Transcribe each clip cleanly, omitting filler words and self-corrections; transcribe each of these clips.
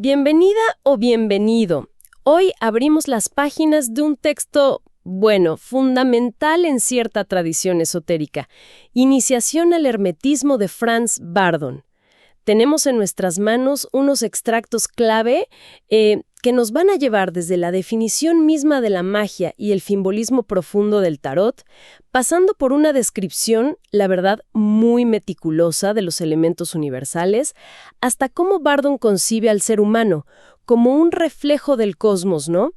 Bienvenida o bienvenido. Hoy abrimos las páginas de un texto, bueno, fundamental en cierta tradición esotérica, Iniciación al Hermetismo de Franz Bardon. Tenemos en nuestras manos unos extractos clave que nos van a llevar desde la definición misma de la magia y el simbolismo profundo del tarot, pasando por una descripción, la verdad, muy meticulosa de los elementos universales, hasta cómo Bardon concibe al ser humano, como un reflejo del cosmos, ¿no?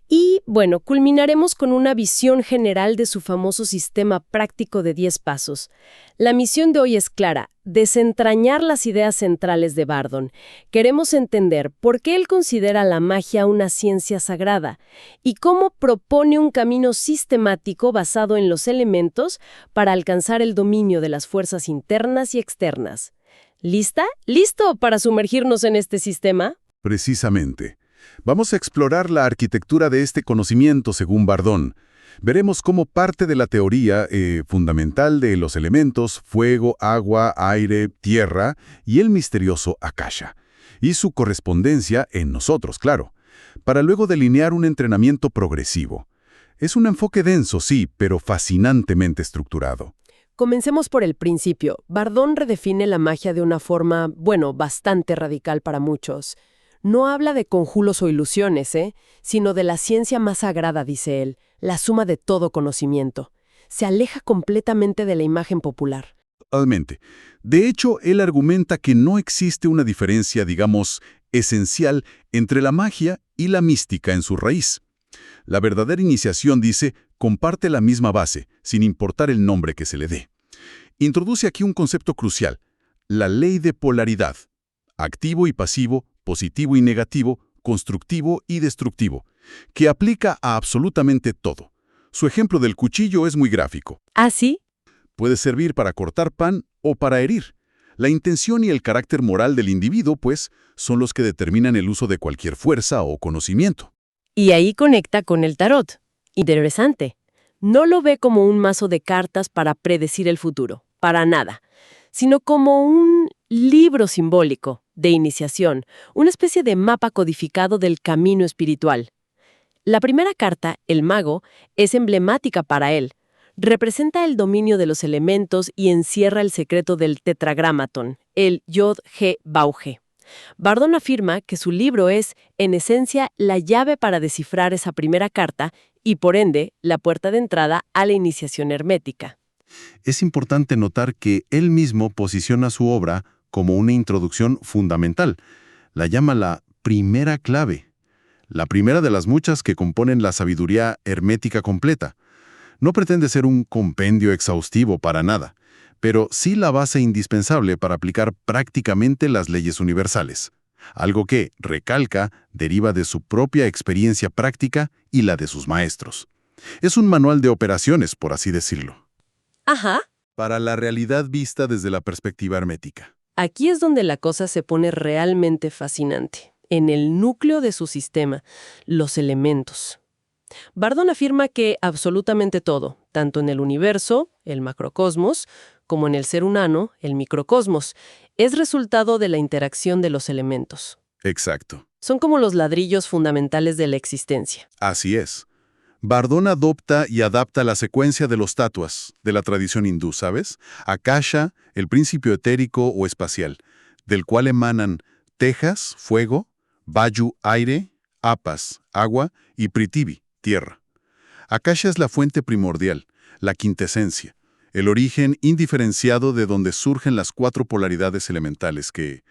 Y, bueno, culminaremos con una visión general de su famoso sistema práctico de 10 pasos. La misión de hoy es clara: desentrañar las ideas centrales de Bardon. Queremos entender por qué él considera la magia una ciencia sagrada y cómo propone un camino sistemático basado en los elementos para alcanzar el dominio de las fuerzas internas y externas. ¿Lista? ¿Listo para sumergirnos en este sistema? Precisamente. Vamos a explorar la arquitectura de este conocimiento según Bardon. Veremos cómo parte de la teoría fundamental de los elementos, fuego, agua, aire, tierra y el misterioso Akasha, y su correspondencia en nosotros, claro, para luego delinear un entrenamiento progresivo. Es un enfoque denso, sí, pero fascinantemente estructurado. Comencemos por el principio. Bardon redefine la magia de una forma, bueno, bastante radical para muchos. No habla de conjuros o ilusiones, sino de la ciencia más sagrada, dice él, la suma de todo conocimiento. Se aleja completamente de la imagen popular. Totalmente. De hecho, él argumenta que no existe una diferencia, digamos, esencial entre la magia y la mística en su raíz. La verdadera iniciación, dice, comparte la misma base, sin importar el nombre que se le dé. Introduce aquí un concepto crucial: la ley de polaridad. Activo y pasivo, positivo y negativo, constructivo y destructivo, que aplica a absolutamente todo. Su ejemplo del cuchillo es muy gráfico. ¿Ah, sí? Puede servir para cortar pan o para herir. La intención y el carácter moral del individuo, pues, son los que determinan el uso de cualquier fuerza o conocimiento. Y ahí conecta con el tarot. Interesante. No lo ve como un mazo de cartas para predecir el futuro, para nada, sino como un libro simbólico de iniciación, una especie de mapa codificado del camino espiritual. La primera carta, el mago, es emblemática para él. Representa el dominio de los elementos y encierra el secreto del tetragramatón, el Yod-He-Bauge. Bardon afirma que su libro es, en esencia, la llave para descifrar esa primera carta y, por ende, la puerta de entrada a la iniciación hermética. Es importante notar que él mismo posiciona su obra como una introducción fundamental. La llama la primera clave, la primera de las muchas que componen la sabiduría hermética completa. No pretende ser un compendio exhaustivo para nada, pero sí la base indispensable para aplicar prácticamente las leyes universales. Algo que, recalca, deriva de su propia experiencia práctica y la de sus maestros. Es un manual de operaciones, por así decirlo. Ajá. Para la realidad vista desde la perspectiva hermética. Aquí es donde la cosa se pone realmente fascinante. En el núcleo de su sistema, los elementos. Bardon afirma que absolutamente todo, tanto en el universo, el macrocosmos, como en el ser humano, el microcosmos, es resultado de la interacción de los elementos. Exacto. Son como los ladrillos fundamentales de la existencia. Así es. Bardon adopta y adapta la secuencia de los tatuas de la tradición hindú, ¿sabes? Akasha, el principio etérico o espacial, del cual emanan Tejas, fuego, Vayu, aire, Apas, agua y Prithvi, tierra. Akasha es la fuente primordial, la quintesencia, el origen indiferenciado de donde surgen las 4 polaridades elementales que,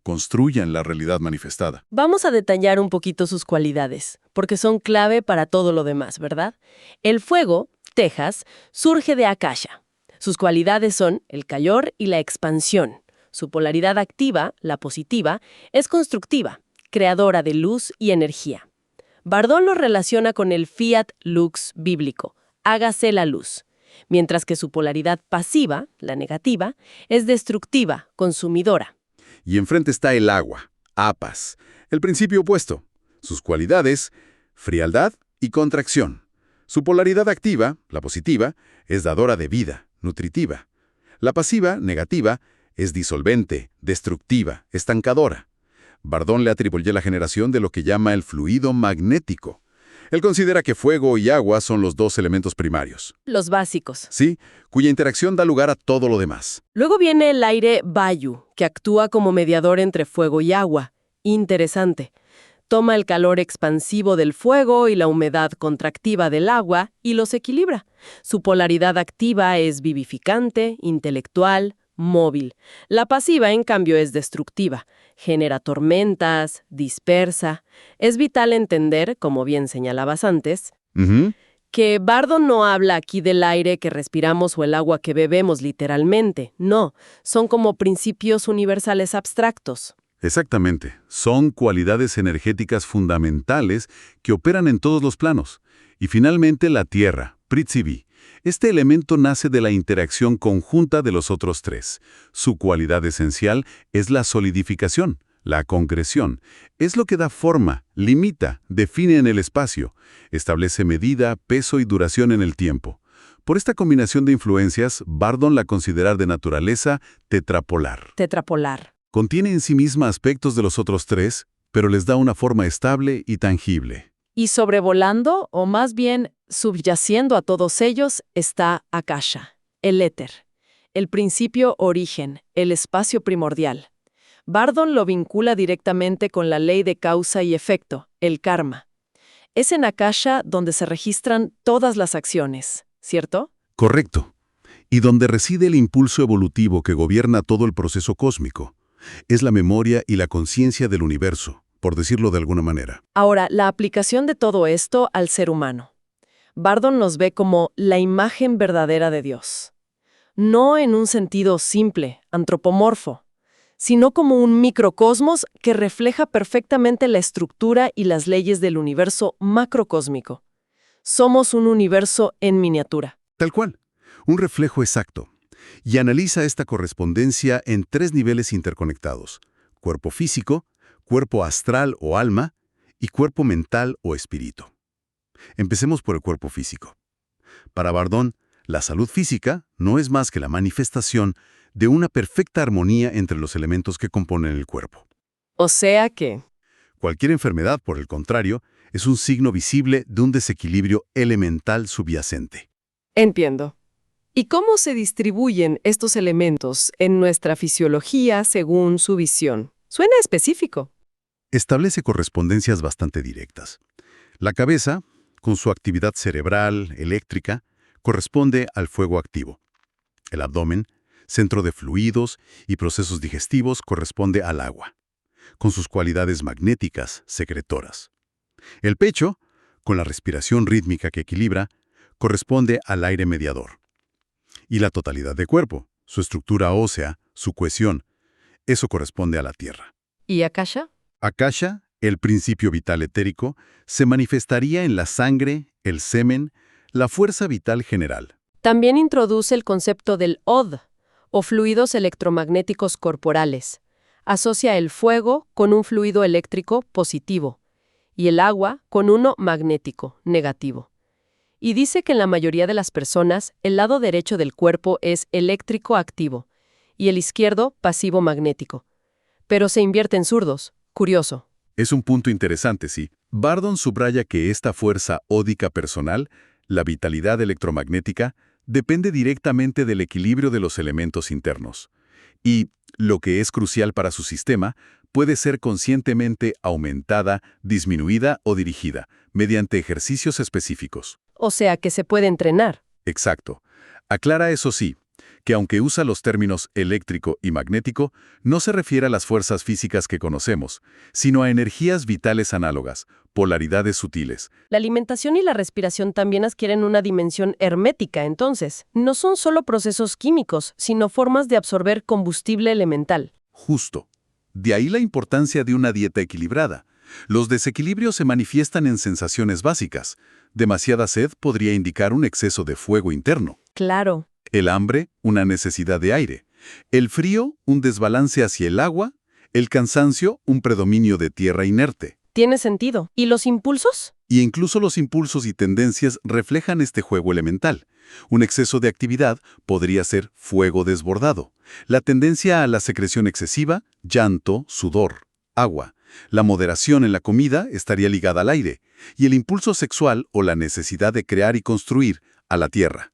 construyen la realidad manifestada. Vamos a detallar un poquito sus cualidades, porque son clave para todo lo demás, ¿verdad? El fuego, Tejas, surge de Akasha. Sus cualidades son el calor y la expansión. Su polaridad activa, la positiva, es constructiva, creadora de luz y energía. Bardon lo relaciona con el fiat lux bíblico, hágase la luz, mientras que su polaridad pasiva, la negativa, es destructiva, consumidora. Y enfrente está el agua, Apas, el principio opuesto. Sus cualidades, frialdad y contracción. Su polaridad activa, la positiva, es dadora de vida, nutritiva. La pasiva, negativa, es disolvente, destructiva, estancadora. Bardón le atribuye la generación de lo que llama el fluido magnético. Él considera que fuego y agua son los dos elementos primarios. Los básicos. Sí, cuya interacción da lugar a todo lo demás. Luego viene el aire Vayu, que actúa como mediador entre fuego y agua. Interesante. Toma el calor expansivo del fuego y la humedad contractiva del agua y los equilibra. Su polaridad activa es vivificante, intelectual, móvil. La pasiva, en cambio, es destructiva. Genera tormentas, dispersa. Es vital entender, como bien señalabas antes, Ujú. que Bardon no habla aquí del aire que respiramos o el agua que bebemos literalmente. No, son como principios universales abstractos. Exactamente. Son cualidades energéticas fundamentales que operan en todos los planos. Y finalmente la tierra, Prithvi. Este elemento nace de la interacción conjunta de los otros tres. Su cualidad esencial es la solidificación, la concreción. Es lo que da forma, limita, define en el espacio, establece medida, peso y duración en el tiempo. Por esta combinación de influencias, Bardon la considera de naturaleza tetrapolar. Tetrapolar. Contiene en sí misma aspectos de los otros tres, pero les da una forma estable y tangible. Y sobrevolando, o más bien subyaciendo a todos ellos, está Akasha, el éter, el principio origen, el espacio primordial. Bardon lo vincula directamente con la ley de causa y efecto, el karma. Es en Akasha donde se registran todas las acciones, ¿cierto? Correcto. Y donde reside el impulso evolutivo que gobierna todo el proceso cósmico. Es la memoria y la conciencia del universo, por decirlo de alguna manera. Ahora, la aplicación de todo esto al ser humano. Bardon nos ve como la imagen verdadera de Dios. No en un sentido simple, antropomorfo, sino como un microcosmos que refleja perfectamente la estructura y las leyes del universo macrocósmico. Somos un universo en miniatura. Tal cual. Un reflejo exacto. Y analiza esta correspondencia en tres niveles interconectados: cuerpo físico, cuerpo astral o alma y cuerpo mental o espíritu. Empecemos por el cuerpo físico. Para Bardon, la salud física no es más que la manifestación de una perfecta armonía entre los elementos que componen el cuerpo. O sea que... Cualquier enfermedad, por el contrario, es un signo visible de un desequilibrio elemental subyacente. Entiendo. ¿Y cómo se distribuyen estos elementos en nuestra fisiología según su visión? Suena específico. Establece correspondencias bastante directas. La cabeza, con su actividad cerebral, eléctrica, corresponde al fuego activo. El abdomen, centro de fluidos y procesos digestivos, corresponde al agua, con sus cualidades magnéticas, secretoras. El pecho, con la respiración rítmica que equilibra, corresponde al aire mediador. Y la totalidad de cuerpo, su estructura ósea, su cohesión, eso corresponde a la tierra. ¿Y Akasha? Akasha, el principio vital etérico, se manifestaría en la sangre, el semen, la fuerza vital general. También introduce el concepto del OD, o fluidos electromagnéticos corporales. Asocia el fuego con un fluido eléctrico positivo y el agua con uno magnético negativo. Y dice que en la mayoría de las personas el lado derecho del cuerpo es eléctrico activo y el izquierdo pasivo magnético. Pero se invierte en zurdos. Curioso. Es un punto interesante, sí. Bardon subraya que esta fuerza ódica personal, la vitalidad electromagnética, depende directamente del equilibrio de los elementos internos. Y, lo que es crucial para su sistema, puede ser conscientemente aumentada, disminuida o dirigida, mediante ejercicios específicos. O sea que se puede entrenar. Exacto. Aclara, eso sí, que aunque usa los términos eléctrico y magnético, no se refiere a las fuerzas físicas que conocemos, sino a energías vitales análogas, polaridades sutiles. La alimentación y la respiración también adquieren una dimensión hermética, entonces. No son solo procesos químicos, sino formas de absorber combustible elemental. Justo. De ahí la importancia de una dieta equilibrada. Los desequilibrios se manifiestan en sensaciones básicas. Demasiada sed podría indicar un exceso de fuego interno. Claro. El hambre, una necesidad de aire. El frío, un desbalance hacia el agua. El cansancio, un predominio de tierra inerte. Tiene sentido. ¿Y los impulsos? Y incluso los impulsos y tendencias reflejan este juego elemental. Un exceso de actividad podría ser fuego desbordado. La tendencia a la secreción excesiva, llanto, sudor, agua. La moderación en la comida estaría ligada al aire, y el impulso sexual o la necesidad de crear y construir a la tierra.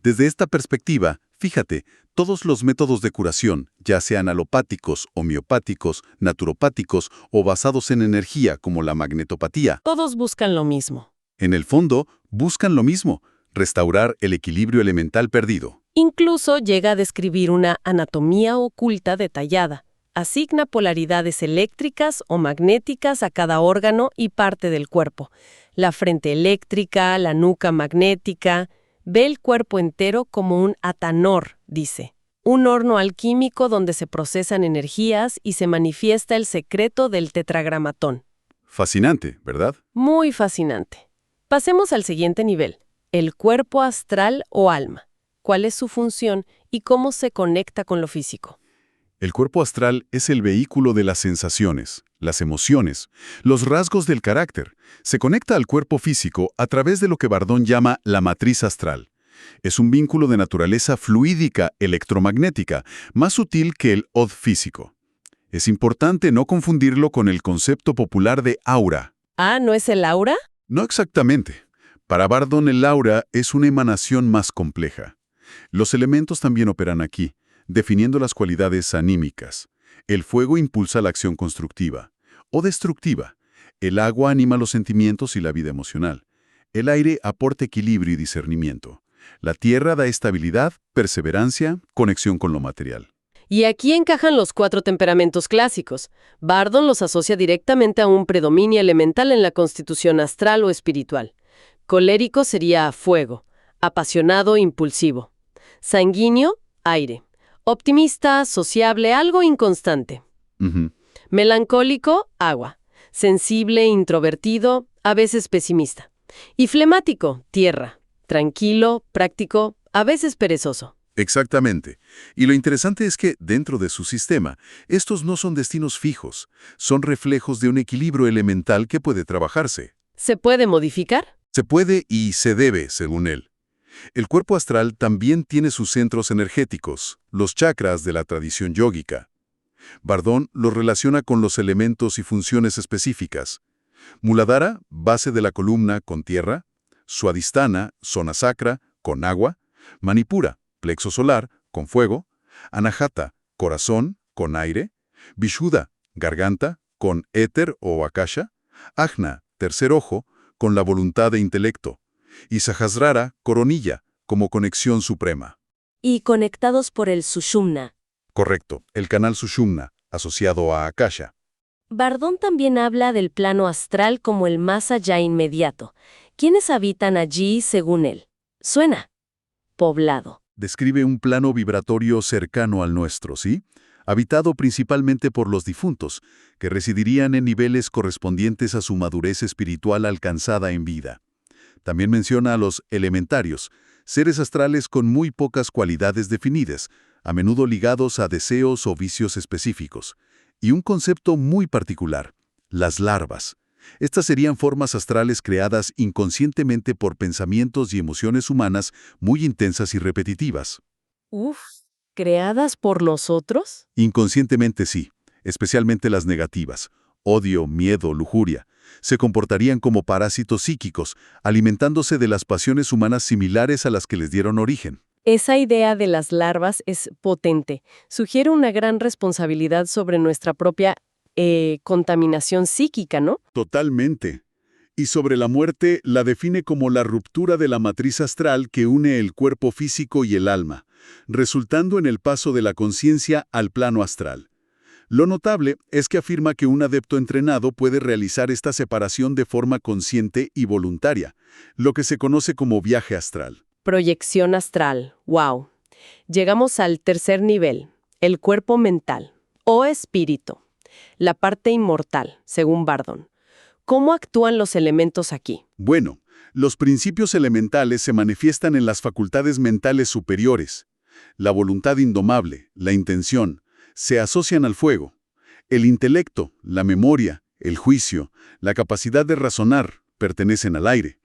Desde esta perspectiva, fíjate, todos los métodos de curación, ya sean alopáticos, homeopáticos, naturopáticos o basados en energía como la magnetopatía, Todos buscan lo mismo. en el fondo buscan lo mismo, restaurar el equilibrio elemental perdido. Incluso llega a describir una anatomía oculta detallada. Asigna polaridades eléctricas o magnéticas a cada órgano y parte del cuerpo. La frente eléctrica, la nuca magnética. Ve el cuerpo entero como un atanor, dice. Un horno alquímico donde se procesan energías y se manifiesta el secreto del tetragramatón. Fascinante, ¿verdad? Muy fascinante. Pasemos al siguiente nivel. El cuerpo astral o alma. ¿Cuál es su función y cómo se conecta con lo físico? El cuerpo astral es el vehículo de las sensaciones, las emociones, los rasgos del carácter. Se conecta al cuerpo físico a través de lo que Bardón llama la matriz astral. Es un vínculo de naturaleza fluídica electromagnética, más sutil que el od físico. Es importante no confundirlo con el concepto popular de aura. Ah, ¿no es el aura? No exactamente. Para Bardón el aura es una emanación más compleja. Los elementos también operan aquí, definiendo las cualidades anímicas. El fuego impulsa la acción constructiva o destructiva. El agua anima los sentimientos y la vida emocional. El aire aporta equilibrio y discernimiento. La tierra da estabilidad, perseverancia, conexión con lo material. Y aquí encajan los 4 temperamentos clásicos. Bardón los asocia directamente a un predominio elemental en la constitución astral o espiritual. Colérico sería fuego, apasionado, impulsivo. Sanguíneo, aire. Optimista, sociable, algo inconstante. Ujú. Melancólico, agua. Sensible, introvertido, a veces pesimista. Y flemático, tierra. Tranquilo, práctico, a veces perezoso. Exactamente. Y lo interesante es que, dentro de su sistema, estos no son destinos fijos, son reflejos de un equilibrio elemental que puede trabajarse. ¿Se puede modificar? Se puede y se debe, según él. El cuerpo astral también tiene sus centros energéticos, los chakras de la tradición yógica. Bardón los relaciona con los elementos y funciones específicas. Muladhara, base de la columna, con tierra. Swadhisthana, zona sacra, con agua. Manipura, plexo solar, con fuego. Anahata, corazón, con aire. Vishuddha, garganta, con éter o akasha. Ajna, tercer ojo, con la voluntad e intelecto. Y Sahasrara, coronilla, como conexión suprema. Y conectados por el Sushumna. Correcto, el canal Sushumna, asociado a Akasha. Bardón también habla del plano astral como el más allá inmediato. ¿Quiénes habitan allí según él? Suena. Poblado. Describe un plano vibratorio cercano al nuestro, ¿sí? Habitado principalmente por los difuntos, que residirían en niveles correspondientes a su madurez espiritual alcanzada en vida. También menciona a los elementarios, seres astrales con muy pocas cualidades definidas, a menudo ligados a deseos o vicios específicos. Y un concepto muy particular, las larvas. Estas serían formas astrales creadas inconscientemente por pensamientos y emociones humanas muy intensas y repetitivas. Uf, ¿creadas por nosotros? Inconscientemente sí, especialmente las negativas, odio, miedo, lujuria. Se comportarían como parásitos psíquicos, alimentándose de las pasiones humanas similares a las que les dieron origen. Esa idea de las larvas es potente. Sugiere una gran responsabilidad sobre nuestra propia contaminación psíquica, ¿no? Totalmente. Y sobre la muerte la define como la ruptura de la matriz astral que une el cuerpo físico y el alma, resultando en el paso de la conciencia al plano astral. Lo notable es que afirma que un adepto entrenado puede realizar esta separación de forma consciente y voluntaria, lo que se conoce como viaje astral. Proyección astral. ¡Wow! Llegamos al tercer nivel, el cuerpo mental, o espíritu. La parte inmortal, según Bardón. ¿Cómo actúan los elementos aquí? Bueno, los principios elementales se manifiestan en las facultades mentales superiores. La voluntad indomable, la intención, se asocian al fuego. El intelecto, la memoria, el juicio, la capacidad de razonar, pertenecen al aire.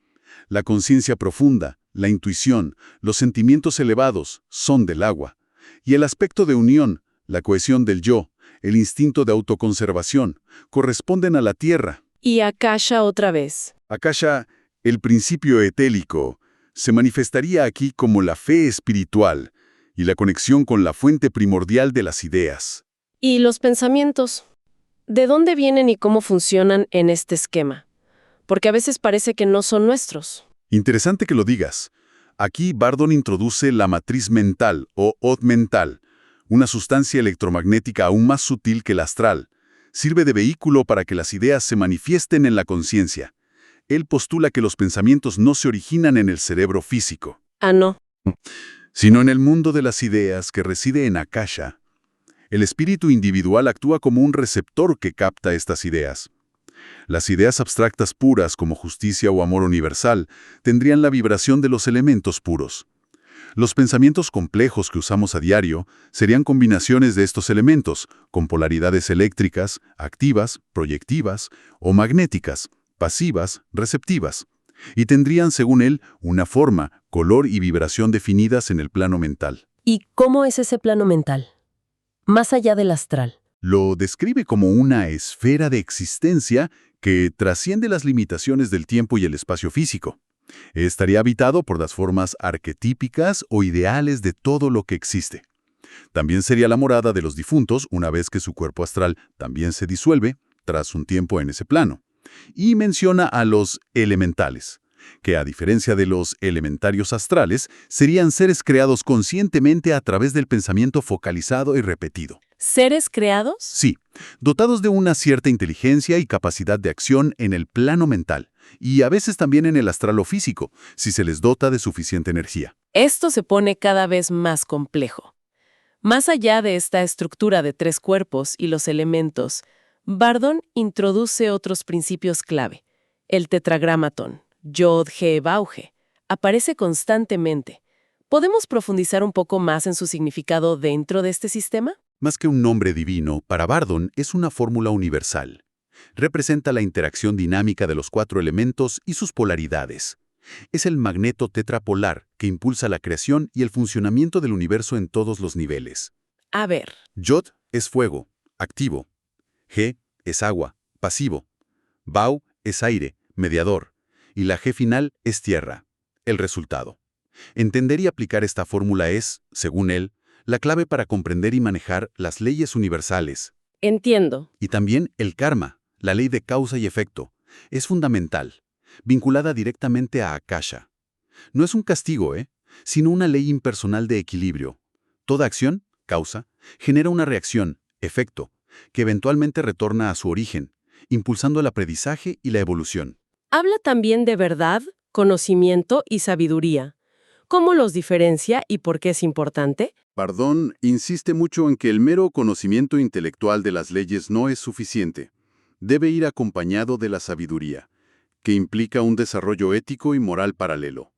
La conciencia profunda, la intuición, los sentimientos elevados, son del agua. Y el aspecto de unión, la cohesión del yo, el instinto de autoconservación, corresponden a la tierra. Y Akasha otra vez. Akasha, el principio etélico, se manifestaría aquí como la fe espiritual y la conexión con la fuente primordial de las ideas. ¿Y los pensamientos? ¿De dónde vienen y cómo funcionan en este esquema? Porque a veces parece que no son nuestros. Interesante que lo digas. Aquí Bardon introduce la matriz mental o od mental, una sustancia electromagnética aún más sutil que la astral. Sirve de vehículo para que las ideas se manifiesten en la conciencia. Él postula que los pensamientos no se originan en el cerebro físico, Ah, no. sino en el mundo de las ideas que reside en Akasha. El espíritu individual actúa como un receptor que capta estas ideas. Las ideas abstractas puras como justicia o amor universal tendrían la vibración de los elementos puros. Los pensamientos complejos que usamos a diario serían combinaciones de estos elementos, con polaridades eléctricas, activas, proyectivas o magnéticas, pasivas, receptivas, y tendrían, según él, una forma, color y vibración definidas en el plano mental. ¿Y cómo es ese plano mental? Más allá del astral. Lo describe como una esfera de existencia que trasciende las limitaciones del tiempo y el espacio físico. Estaría habitado por las formas arquetípicas o ideales de todo lo que existe. También sería la morada de los difuntos una vez que su cuerpo astral también se disuelve tras un tiempo en ese plano. Y menciona a los elementales, que a diferencia de los elementarios astrales, serían seres creados conscientemente a través del pensamiento focalizado y repetido. ¿Seres creados? Sí, dotados de una cierta inteligencia y capacidad de acción en el plano mental, y a veces también en el astral o físico, si se les dota de suficiente energía. Esto se pone cada vez más complejo. Más allá de esta estructura de 3 cuerpos y los elementos, Bardon introduce otros principios clave. El tetragramatón, Yod, He, Bauge, aparece constantemente. ¿Podemos profundizar un poco más en su significado dentro de este sistema? Más que un nombre divino, para Bardon es una fórmula universal. Representa la interacción dinámica de los 4 elementos y sus polaridades. Es el magneto tetrapolar que impulsa la creación y el funcionamiento del universo en todos los niveles. A ver. Yod es fuego, activo. He es agua, pasivo. Bau es aire, mediador. Y la G final es tierra, el resultado. Entender y aplicar esta fórmula es, según él, la clave para comprender y manejar las leyes universales. Entiendo. Y también el karma, la ley de causa y efecto, es fundamental, vinculada directamente a Akasha. No es un castigo, sino una ley impersonal de equilibrio. Toda acción, causa, genera una reacción, efecto, que eventualmente retorna a su origen, impulsando el aprendizaje y la evolución. Habla también de verdad, conocimiento y sabiduría. ¿Cómo los diferencia y por qué es importante? Bardon insiste mucho en que el mero conocimiento intelectual de las leyes no es suficiente. Debe ir acompañado de la sabiduría, que implica un desarrollo ético y moral paralelo.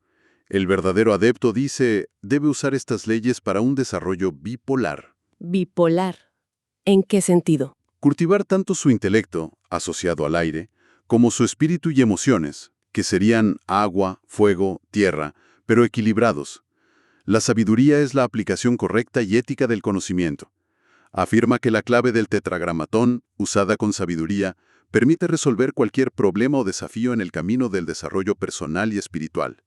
El verdadero adepto dice, debe usar estas leyes para un desarrollo bipolar. Bipolar. ¿En qué sentido? Cultivar tanto su intelecto, asociado al aire, como su espíritu y emociones, que serían agua, fuego, tierra, pero equilibrados. La sabiduría es la aplicación correcta y ética del conocimiento. Afirma que la clave del tetragramatón, usada con sabiduría, permite resolver cualquier problema o desafío en el camino del desarrollo personal y espiritual.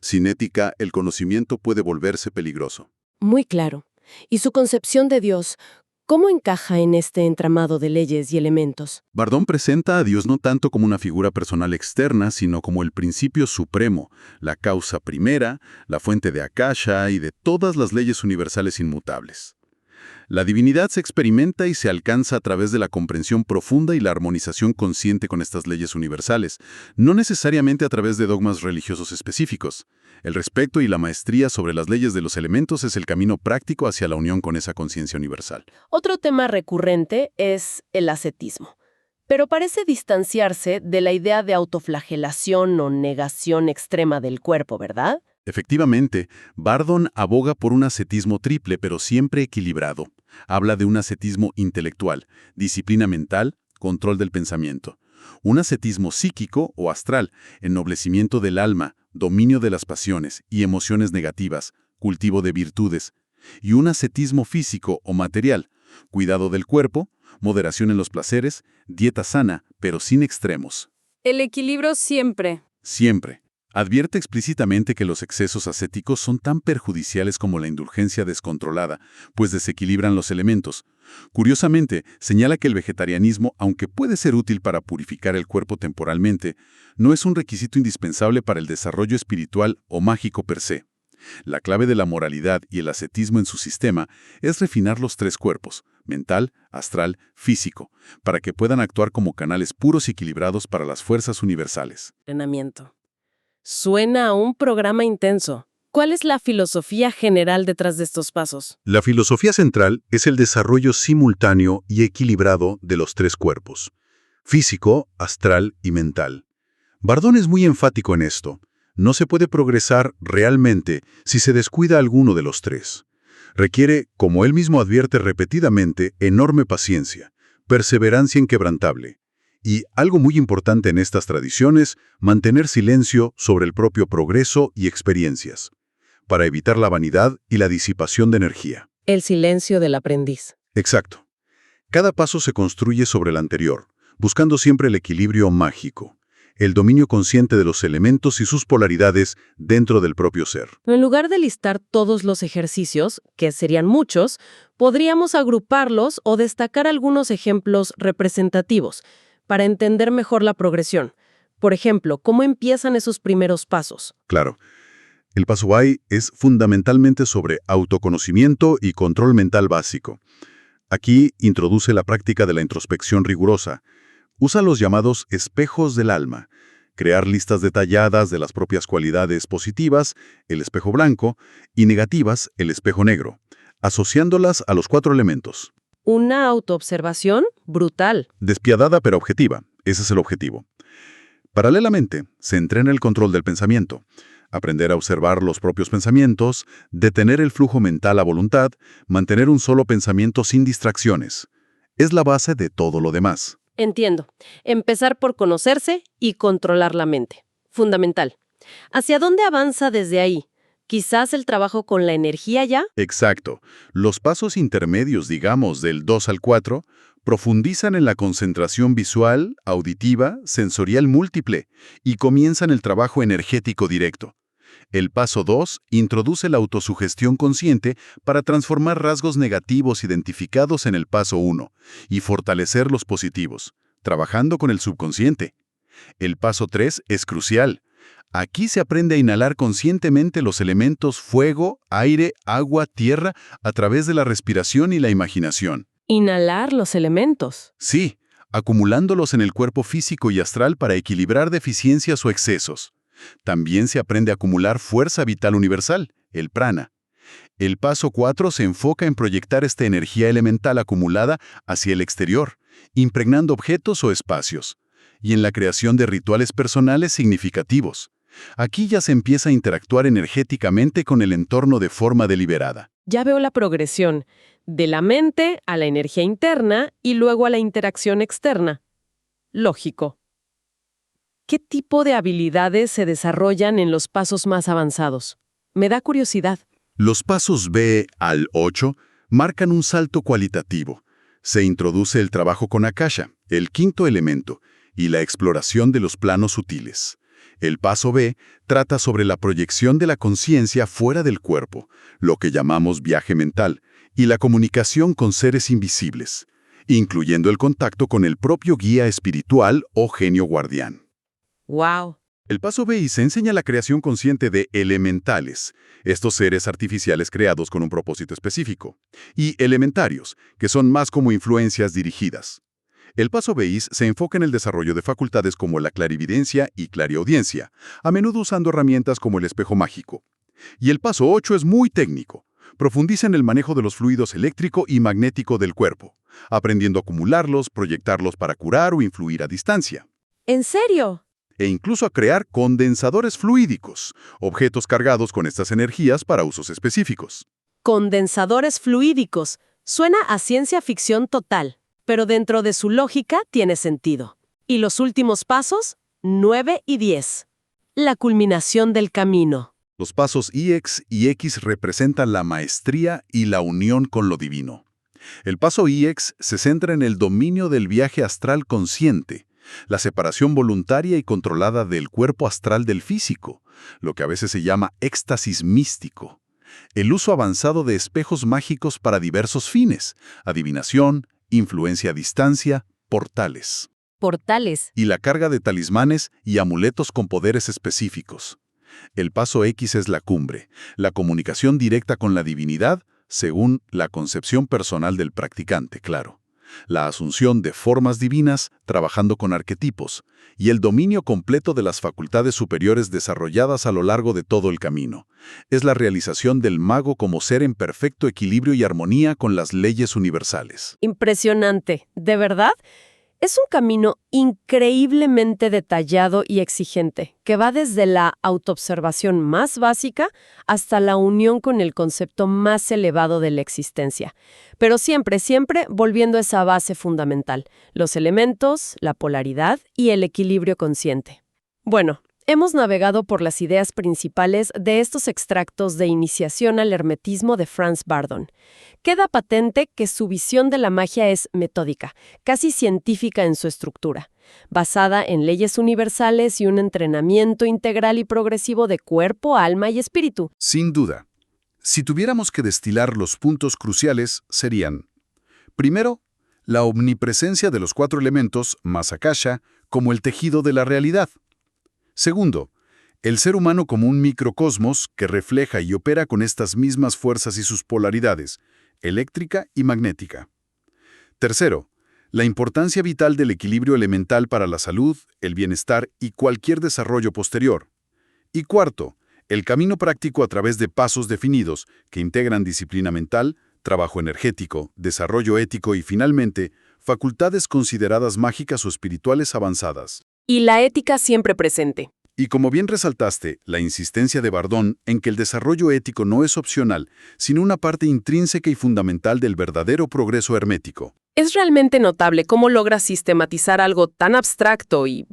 Sin ética, el conocimiento puede volverse peligroso. Muy claro. ¿Y su concepción de Dios, cómo encaja en este entramado de leyes y elementos? Bardon presenta a Dios no tanto como una figura personal externa, sino como el principio supremo, la causa primera, la fuente de Akasha y de todas las leyes universales inmutables. La divinidad se experimenta y se alcanza a través de la comprensión profunda y la armonización consciente con estas leyes universales, no necesariamente a través de dogmas religiosos específicos. El respeto y la maestría sobre las leyes de los elementos es el camino práctico hacia la unión con esa conciencia universal. Otro tema recurrente es el ascetismo, pero parece distanciarse de la idea de autoflagelación o negación extrema del cuerpo, ¿verdad? Efectivamente, Bardon aboga por un ascetismo triple, pero siempre equilibrado. Habla de un ascetismo intelectual, disciplina mental, control del pensamiento. Un ascetismo psíquico o astral, ennoblecimiento del alma, dominio de las pasiones y emociones negativas, cultivo de virtudes. Y un ascetismo físico o material, cuidado del cuerpo, moderación en los placeres, dieta sana, pero sin extremos. El equilibrio siempre. Siempre. Advierte explícitamente que los excesos ascéticos son tan perjudiciales como la indulgencia descontrolada, pues desequilibran los elementos. Curiosamente, señala que el vegetarianismo, aunque puede ser útil para purificar el cuerpo temporalmente, no es un requisito indispensable para el desarrollo espiritual o mágico per se. La clave de la moralidad y el ascetismo en su sistema es refinar los tres cuerpos, mental, astral, físico, para que puedan actuar como canales puros y equilibrados para las fuerzas universales. Entrenamiento. Suena a un programa intenso. ¿Cuál es la filosofía general detrás de estos pasos? La filosofía central es el desarrollo simultáneo y equilibrado de los tres cuerpos, físico, astral y mental. Bardón es muy enfático en esto. No se puede progresar realmente si se descuida alguno de los tres. Requiere, como él mismo advierte repetidamente, enorme paciencia, perseverancia inquebrantable. Y, algo muy importante en estas tradiciones, mantener silencio sobre el propio progreso y experiencias, para evitar la vanidad y la disipación de energía. El silencio del aprendiz. Exacto. Cada paso se construye sobre el anterior, buscando siempre el equilibrio mágico, el dominio consciente de los elementos y sus polaridades dentro del propio ser. En lugar de listar todos los ejercicios, que serían muchos, podríamos agruparlos o destacar algunos ejemplos representativos para entender mejor la progresión. Por ejemplo, ¿cómo empiezan esos primeros pasos? Claro. El paso Bai es fundamentalmente sobre autoconocimiento y control mental básico. Aquí introduce la práctica de la introspección rigurosa. Usa los llamados espejos del alma, crear listas detalladas de las propias cualidades positivas, el espejo blanco, y negativas, el espejo negro, asociándolas a los 4 elementos. Una autoobservación brutal. Despiadada pero objetiva, ese es el objetivo. Paralelamente, se entrena el control del pensamiento, aprender a observar los propios pensamientos, detener el flujo mental a voluntad, mantener un solo pensamiento sin distracciones. Es la base de todo lo demás. Entiendo. Empezar por conocerse y controlar la mente. Fundamental. ¿Hacia dónde avanza desde ahí? ¿Quizás el trabajo con la energía ya? Exacto. Los pasos intermedios, digamos, del 2 al 4, profundizan en la concentración visual, auditiva, sensorial múltiple y comienzan el trabajo energético directo. El paso 2 introduce la autosugestión consciente para transformar rasgos negativos identificados en el paso 1 y fortalecer los positivos, trabajando con el subconsciente. El paso 3 es crucial. Aquí se aprende a inhalar conscientemente los elementos fuego, aire, agua, tierra a través de la respiración y la imaginación. Inhalar los elementos. Sí, acumulándolos en el cuerpo físico y astral para equilibrar deficiencias o excesos. También se aprende a acumular fuerza vital universal, el prana. El paso 4 se enfoca en proyectar esta energía elemental acumulada hacia el exterior, impregnando objetos o espacios, y en la creación de rituales personales significativos. Aquí ya se empieza a interactuar energéticamente con el entorno de forma deliberada. Ya veo la progresión, de la mente a la energía interna y luego a la interacción externa. Lógico. ¿Qué tipo de habilidades se desarrollan en los pasos más avanzados? Me da curiosidad. Los pasos B al 8 marcan un salto cualitativo. Se introduce el trabajo con Akasha, el quinto elemento, y la exploración de los planos sutiles. El paso B trata sobre la proyección de la conciencia fuera del cuerpo, lo que llamamos viaje mental, y la comunicación con seres invisibles, incluyendo el contacto con el propio guía espiritual o genio guardián. ¡Wow! El paso B se enseña la creación consciente de elementales, estos seres artificiales creados con un propósito específico, y elementarios, que son más como influencias dirigidas. El paso BIS se enfoca en el desarrollo de facultades como la clarividencia y clariaudiencia, a menudo usando herramientas como el espejo mágico. Y el paso 8 es muy técnico. Profundiza en el manejo de los fluidos eléctrico y magnético del cuerpo, aprendiendo a acumularlos, proyectarlos para curar o influir a distancia. ¿En serio? E incluso a crear condensadores fluídicos, objetos cargados con estas energías para usos específicos. Condensadores fluídicos. Suena a ciencia ficción total, pero dentro de su lógica tiene sentido. ¿Y los últimos pasos? 9 y 10. La culminación del camino. Los pasos IX y X representan la maestría y la unión con lo divino. El paso IX se centra en el dominio del viaje astral consciente, la separación voluntaria y controlada del cuerpo astral del físico, lo que a veces se llama éxtasis místico. El uso avanzado de espejos mágicos para diversos fines, adivinación, influencia a distancia, portales. Portales. Y la carga de talismanes y amuletos con poderes específicos. El paso X es la cumbre, la comunicación directa con la divinidad, según la concepción personal del practicante, claro. La asunción de formas divinas trabajando con arquetipos y el dominio completo de las facultades superiores desarrolladas a lo largo de todo el camino. Es la realización del mago como ser en perfecto equilibrio y armonía con las leyes universales. Impresionante, ¿de verdad? Es un camino increíblemente detallado y exigente, que va desde la autoobservación más básica hasta la unión con el concepto más elevado de la existencia. Pero siempre volviendo a esa base fundamental, los elementos, la polaridad y el equilibrio consciente. Bueno, hemos navegado por las ideas principales de estos extractos de iniciación al hermetismo de Franz Bardon. Queda patente que su visión de la magia es metódica, casi científica en su estructura, basada en leyes universales y un entrenamiento integral y progresivo de cuerpo, alma y espíritu. Sin duda. Si tuviéramos que destilar los puntos cruciales, serían: primero, la omnipresencia de los 4 elementos, más Akasha, como el tejido de la realidad. Segundo, el ser humano como un microcosmos que refleja y opera con estas mismas fuerzas y sus polaridades, eléctrica y magnética. Tercero, la importancia vital del equilibrio elemental para la salud, el bienestar y cualquier desarrollo posterior. Y cuarto, el camino práctico a través de pasos definidos que integran disciplina mental, trabajo energético, desarrollo ético y, finalmente, facultades consideradas mágicas o espirituales avanzadas. Y la ética siempre presente. Y como bien resaltaste, la insistencia de Bardon en que el desarrollo ético no es opcional, sino una parte intrínseca y fundamental del verdadero progreso hermético. Es realmente notable cómo logra sistematizar algo tan abstracto y,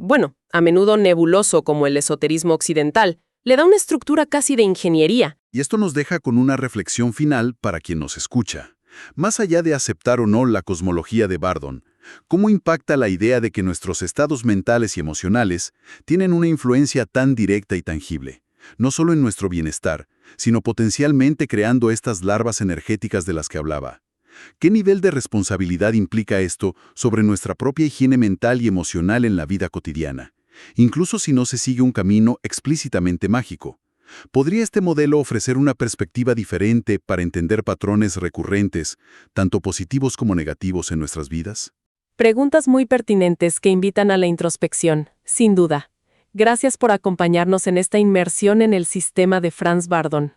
a menudo nebuloso como el esoterismo occidental. Le da una estructura casi de ingeniería. Y esto nos deja con una reflexión final para quien nos escucha. Más allá de aceptar o no la cosmología de Bardon, ¿cómo impacta la idea de que nuestros estados mentales y emocionales tienen una influencia tan directa y tangible, no solo en nuestro bienestar, sino potencialmente creando estas larvas energéticas de las que hablaba? ¿Qué nivel de responsabilidad implica esto sobre nuestra propia higiene mental y emocional en la vida cotidiana, incluso si no se sigue un camino explícitamente mágico? ¿Podría este modelo ofrecer una perspectiva diferente para entender patrones recurrentes, tanto positivos como negativos en nuestras vidas? Preguntas muy pertinentes que invitan a la introspección, sin duda. Gracias por acompañarnos en esta inmersión en el sistema de Franz Bardon.